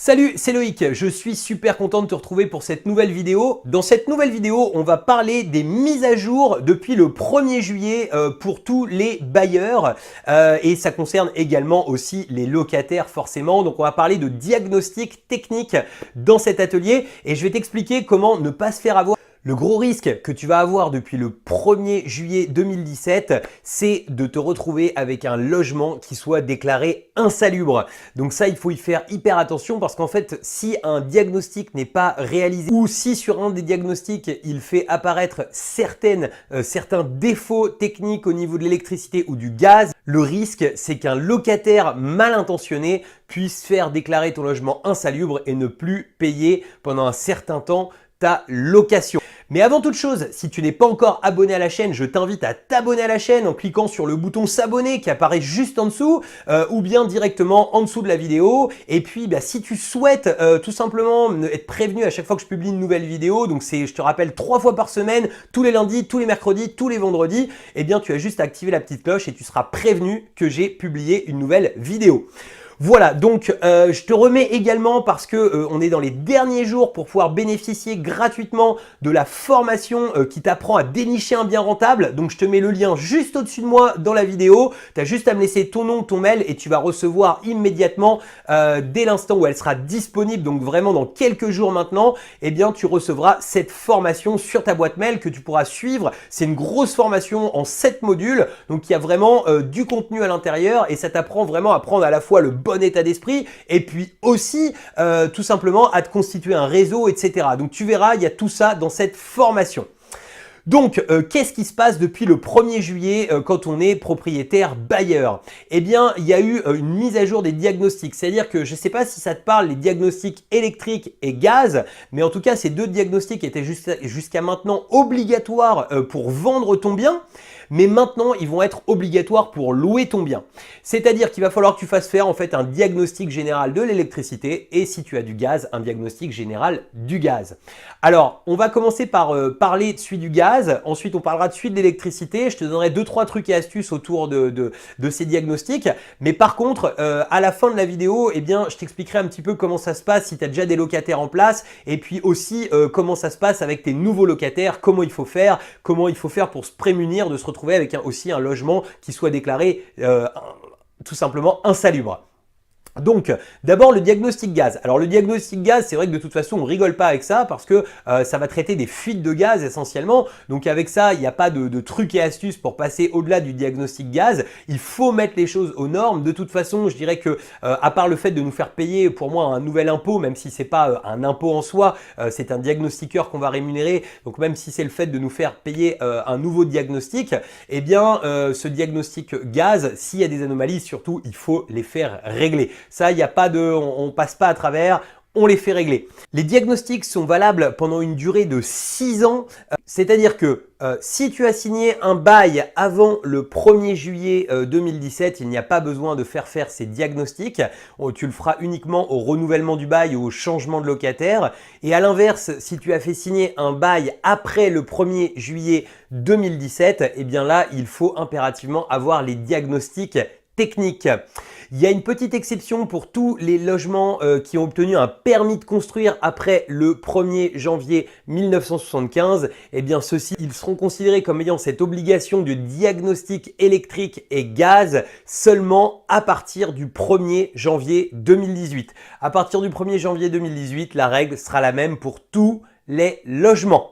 Salut, c'est Loïc, je suis super content de te retrouver pour cette nouvelle vidéo. Dans cette nouvelle vidéo, on va parler des mises à jour depuis le 1er juillet pour tous les bailleurs et ça concerne également aussi les locataires forcément. Donc on va parler de diagnostic technique dans cet atelier et je vais t'expliquer comment ne pas se faire avoir. Le gros risque que tu vas avoir depuis le 1er juillet 2017, c'est de te retrouver avec un logement qui soit déclaré insalubre. Donc ça, il faut y faire hyper attention parce qu'en fait, si un diagnostic n'est pas réalisé ou si sur un des diagnostics, il fait apparaître certains défauts techniques au niveau de l'électricité ou du gaz, le risque, c'est qu'un locataire mal intentionné puisse faire déclarer ton logement insalubre et ne plus payer pendant un certain temps ta location. Mais avant toute chose, si tu n'es pas encore abonné à la chaîne, je t'invite à t'abonner à la chaîne en cliquant sur le bouton s'abonner qui apparaît juste en dessous ou bien directement en dessous de la vidéo. Et puis si tu souhaites tout simplement être prévenu à chaque fois que je publie une nouvelle vidéo, donc c'est, je te rappelle, 3 fois par semaine, tous les lundis, tous les mercredis, tous les vendredis, eh bien tu as juste à activer la petite cloche et tu seras prévenu que j'ai publié une nouvelle vidéo. Voilà, donc je te remets également parce que on est dans les derniers jours pour pouvoir bénéficier gratuitement de la formation qui t'apprend à dénicher un bien rentable. Donc je te mets le lien juste au-dessus de moi dans la vidéo. Tu as juste à me laisser ton nom, ton mail et tu vas recevoir immédiatement dès l'instant où elle sera disponible, donc vraiment dans quelques jours maintenant, eh bien tu recevras cette formation sur ta boîte mail que tu pourras suivre. C'est une grosse formation en 7 modules, donc il y a vraiment du contenu à l'intérieur et ça t'apprend vraiment à prendre à la fois le bon état d'esprit et puis aussi tout simplement à te constituer un réseau, etc. Donc tu verras, il y a tout ça dans cette formation. Donc, qu'est-ce qui se passe depuis le 1er juillet quand on est propriétaire bailleur? Eh bien, il y a eu une mise à jour des diagnostics. C'est-à-dire que je ne sais pas si ça te parle, les diagnostics électriques et gaz, mais en tout cas, ces deux diagnostics étaient jusqu'à maintenant obligatoires pour vendre ton bien. Mais maintenant, ils vont être obligatoires pour louer ton bien. C'est-à-dire qu'il va falloir que tu fasses faire en fait un diagnostic général de l'électricité et si tu as du gaz, un diagnostic général du gaz. Alors, on va commencer par parler de celui du gaz. Ensuite, on parlera de celui de l'électricité. Je te donnerai 2-3 trucs et astuces autour de ces diagnostics. Mais par contre, à la fin de la vidéo, eh bien, je t'expliquerai un petit peu comment ça se passe si tu as déjà des locataires en place et puis aussi comment ça se passe avec tes nouveaux locataires, comment il faut faire pour se prémunir de se retrouver avec aussi un logement qui soit déclaré tout simplement insalubre. Donc, d'abord le diagnostic gaz. Alors le diagnostic gaz, c'est vrai que de toute façon, on rigole pas avec ça parce que ça va traiter des fuites de gaz essentiellement. Donc avec ça, il n'y a pas de trucs et astuces pour passer au-delà du diagnostic gaz. Il faut mettre les choses aux normes. De toute façon, je dirais que à part le fait de nous faire payer pour moi un nouvel impôt, même si c'est pas un impôt en soi, c'est un diagnostiqueur qu'on va rémunérer. Donc même si c'est le fait de nous faire payer un nouveau diagnostic, eh bien ce diagnostic gaz, s'il y a des anomalies, surtout, il faut les faire régler. Ça, il n'y a pas de, on passe pas à travers, on les fait régler. Les diagnostics sont valables pendant une durée de 6 ans, c'est-à-dire que si tu as signé un bail avant le 1er juillet 2017, il n'y a pas besoin de faire ces diagnostics. Tu le feras uniquement au renouvellement du bail ou au changement de locataire. Et à l'inverse, si tu as fait signer un bail après le 1er juillet 2017, eh bien là, il faut impérativement avoir les diagnostics techniques. Il y a une petite exception pour tous les logements qui ont obtenu un permis de construire après le 1er janvier 1975. Eh bien, ceux-ci, ils seront considérés comme ayant cette obligation de diagnostic électrique et gaz seulement à partir du 1er janvier 2018. À partir du 1er janvier 2018, la règle sera la même pour tous les logements.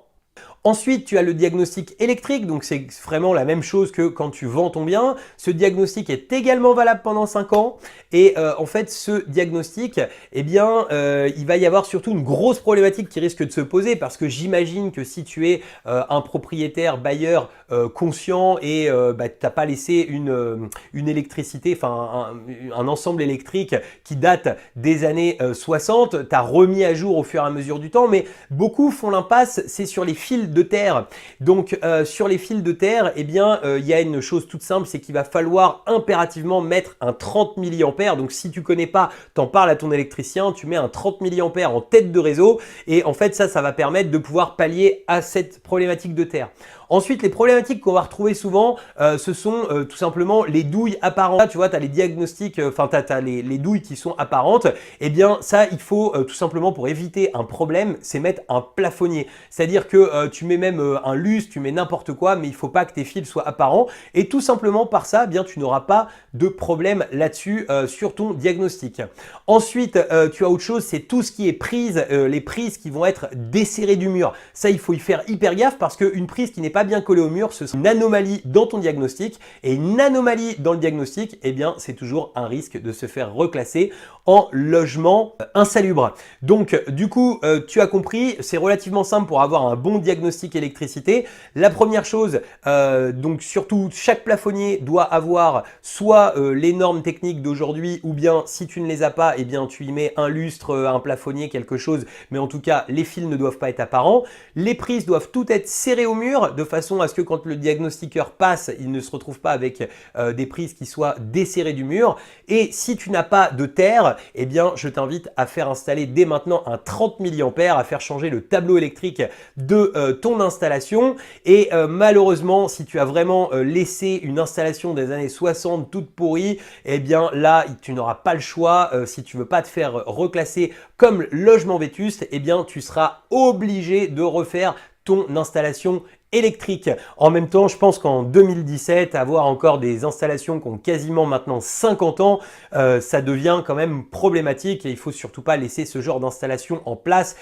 Ensuite, tu as le diagnostic électrique, donc c'est vraiment la même chose que quand tu vends ton bien. Ce diagnostic est également valable pendant 5 ans et en fait, ce diagnostic, eh bien, il va y avoir surtout une grosse problématique qui risque de se poser parce que j'imagine que si tu es un propriétaire bailleur conscient et tu n'as pas laissé une électricité, enfin un ensemble électrique qui date des années 60, tu as remis à jour au fur et à mesure du temps, mais beaucoup font l'impasse, c'est sur les fils de terre. Donc sur les fils de terre, eh bien il y a une chose toute simple, c'est qu'il va falloir impérativement mettre un 30 mA. Donc si tu connais pas, t'en parles à ton électricien, tu mets un 30 mA en tête de réseau et en fait ça va permettre de pouvoir pallier à cette problématique de terre. Ensuite, les problématiques qu'on va retrouver souvent, ce sont tout simplement les douilles apparentes. Là, tu vois, tu as les diagnostics, enfin, tu as les douilles qui sont apparentes. Eh bien, ça, il faut tout simplement, pour éviter un problème, c'est mettre un plafonnier. C'est-à-dire que tu mets même un lustre, tu mets n'importe quoi, mais il ne faut pas que tes fils soient apparents. Et tout simplement par ça, eh bien, tu n'auras pas de problème là-dessus sur ton diagnostic. Ensuite, tu as autre chose, c'est tout ce qui est prise, les prises qui vont être desserrées du mur. Ça, il faut y faire hyper gaffe parce qu'une prise qui n'est pas bien collée au mur, ce sera une anomalie dans ton diagnostic. Et une anomalie dans le diagnostic, eh bien, c'est toujours un risque de se faire reclasser en logement insalubre. Donc, du coup, tu as compris, c'est relativement simple pour avoir un bon diagnostic électricité. La première chose, donc surtout, chaque plafonnier doit avoir soit les normes techniques d'aujourd'hui ou bien si tu ne les as pas, eh bien tu y mets un lustre, un plafonnier, quelque chose, mais en tout cas les fils ne doivent pas être apparents. Les prises doivent toutes être serrées au mur de façon à ce que quand le diagnostiqueur passe, il ne se retrouve pas avec des prises qui soient desserrées du mur. Et si tu n'as pas de terre, eh bien je t'invite à faire installer dès maintenant un 30 mA, à faire changer le tableau électrique de ton installation. Et malheureusement, si tu as vraiment laissé une installation des années 60 toute pourrie, eh bien là, tu n'auras pas le choix. Si tu veux pas te faire reclasser comme logement vétuste, eh bien tu seras obligé de refaire ton installation électrique. En même temps, je pense qu'en 2017, avoir encore des installations qui ont quasiment maintenant 50 ans, ça devient quand même problématique et il faut surtout pas laisser ce genre d'installation en place.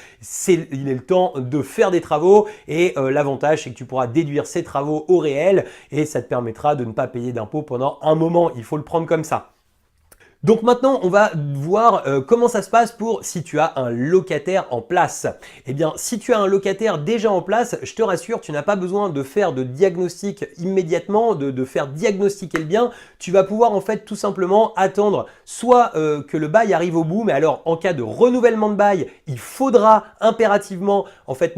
Il est le temps de faire des travaux et l'avantage, c'est que tu pourras déduire ces travaux au réel et ça te permettra de ne pas payer d'impôts pendant un moment. Il faut le prendre comme ça. Donc maintenant, on va voir comment ça se passe pour si tu as un locataire en place. Eh bien, si tu as un locataire déjà en place, je te rassure, tu n'as pas besoin de faire de diagnostic immédiatement, de faire diagnostiquer le bien. Tu vas pouvoir en fait tout simplement attendre soit que le bail arrive au bout, mais alors en cas de renouvellement de bail, il faudra impérativement en fait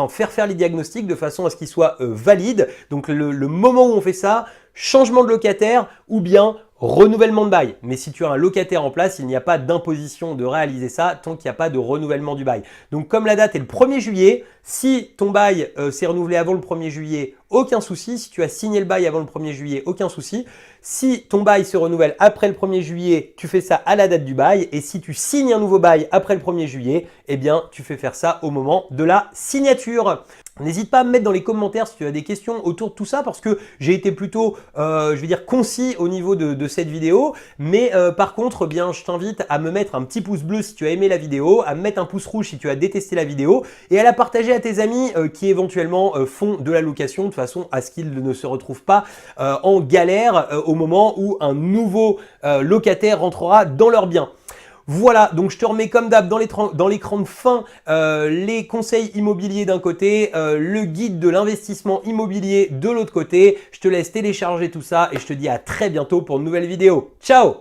faire faire les diagnostics de façon à ce qu'ils soient valides. Donc le moment où on fait ça, changement de locataire ou bien renouvellement de bail. Mais si tu as un locataire en place, il n'y a pas d'imposition de réaliser ça tant qu'il n'y a pas de renouvellement du bail. Donc comme la date est le 1er juillet, si ton bail s'est renouvelé avant le 1er juillet, aucun souci. Si tu as signé le bail avant le 1er juillet, aucun souci. Si ton bail se renouvelle après le 1er juillet, tu fais ça à la date du bail. Et si tu signes un nouveau bail après le 1er juillet, eh bien tu fais faire ça au moment de la signature. N'hésite pas à me mettre dans les commentaires si tu as des questions autour de tout ça parce que j'ai été plutôt, je vais dire, concis au niveau de cette vidéo. Mais par contre, bien, je t'invite à me mettre un petit pouce bleu si tu as aimé la vidéo, à me mettre un pouce rouge si tu as détesté la vidéo et à la partager à tes amis qui éventuellement font de la location de façon à ce qu'ils ne se retrouvent pas en galère au moment où un nouveau locataire rentrera dans leur bien. Voilà, donc je te remets comme d'hab dans l'écran de fin les conseils immobiliers d'un côté, le guide de l'investissement immobilier de l'autre côté. Je te laisse télécharger tout ça et je te dis à très bientôt pour une nouvelle vidéo. Ciao!